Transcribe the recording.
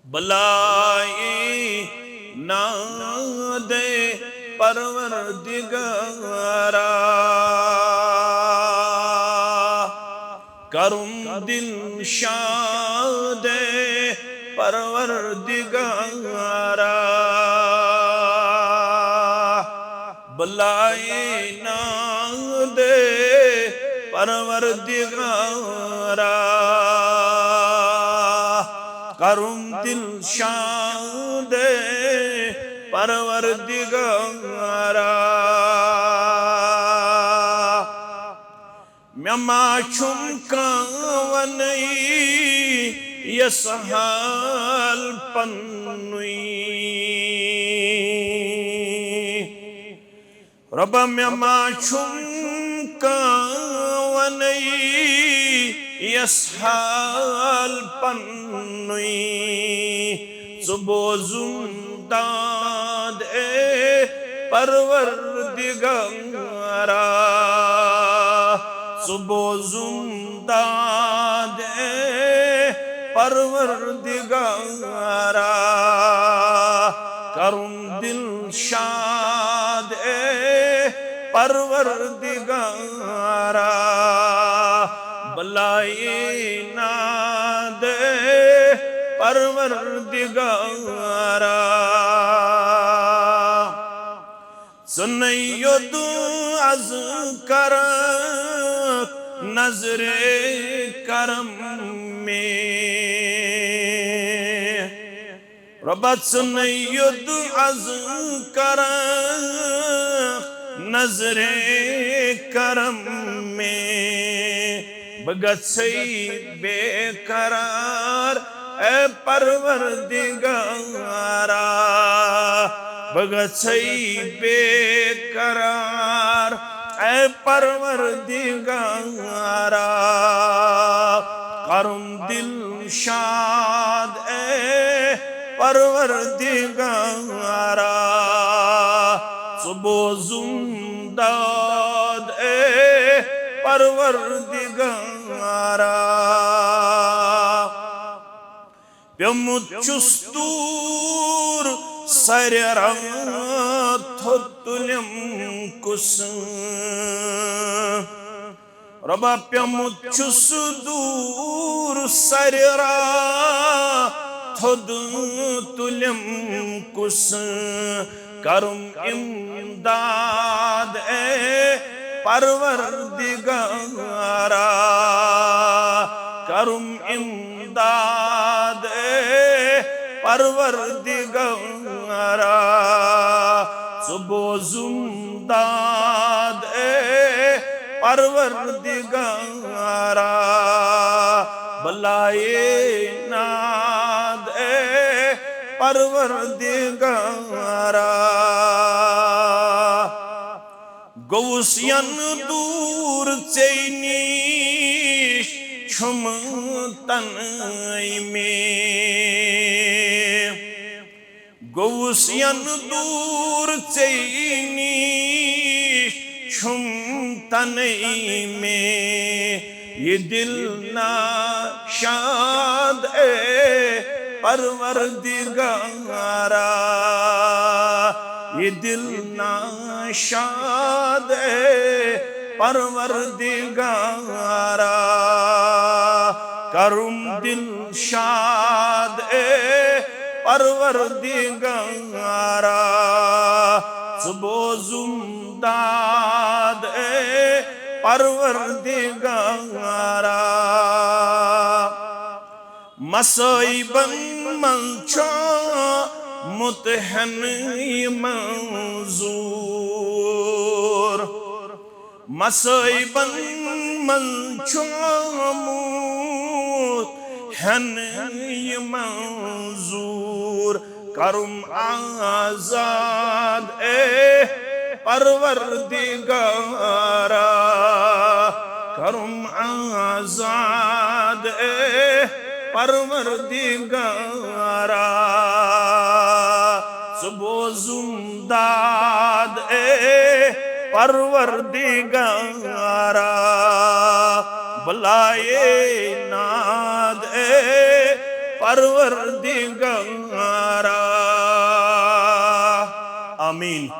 बलाई ना दे परवरदिगारा, करुम दिल शादे परवरदिगारा, बलाई ना दे परवरदिगारा, करुम दिल शादे परवरदिगारा। म्यामाचुम कावनई यसहाल पन्नुई, रब म्यामाचुम कावनई यसहाल पन्नुई, सुबोजुम दाद ए परवरदिगारा, सुबोजुम दाद ए परवरदिगारा, करुम दिल शाद ए परवरदिगारा, बलाई ना दे परवरदिगारा। सुनैयो दुआज़ कर नजरे करम में, रब्बत सुनैयो दुआज़ कर नजरे करम में, भगत सई बेकरार ए परवरदिगारा, भगत सई बेकरार ए परवरदिगारा, करुम दिल शाद ए परवरदिगारा, सुबोजुम दाद ए परवरदिगारा। प्यमुचुस्तूर सररा थोतुलम कुस, रबा प्यमुचुस्तूर सररा थोतुलम कुस, करुम इमदाद ए परवरदिगारा, करुम इमदाद ए परवरदिगारा, सुबोजुम दाद ए परवरदिगारा, बलाए नाद ए परवरदिगारा। गौसियन दूर चैनीश छुम तनई में, गौसियन दूर चैनीश छुम तनई में, ये दिल ना शाद ए परवरदिगारा, ये दिल नाशाद परवरदिगारा, करुम दिल शाद परवरदिगारा, सुबोजुम दाद परवरदिगारा, मसईबन मंचा मुतहन मंजूर, मसईबन मंचा मुतहन मंजूर, करुम आजाद परवरदिगारा, करुम आजाद परवरदिगारा, सुबोजुम दाद परवरदिगारा, बलाए नाद परवरदिगारा। आमीन।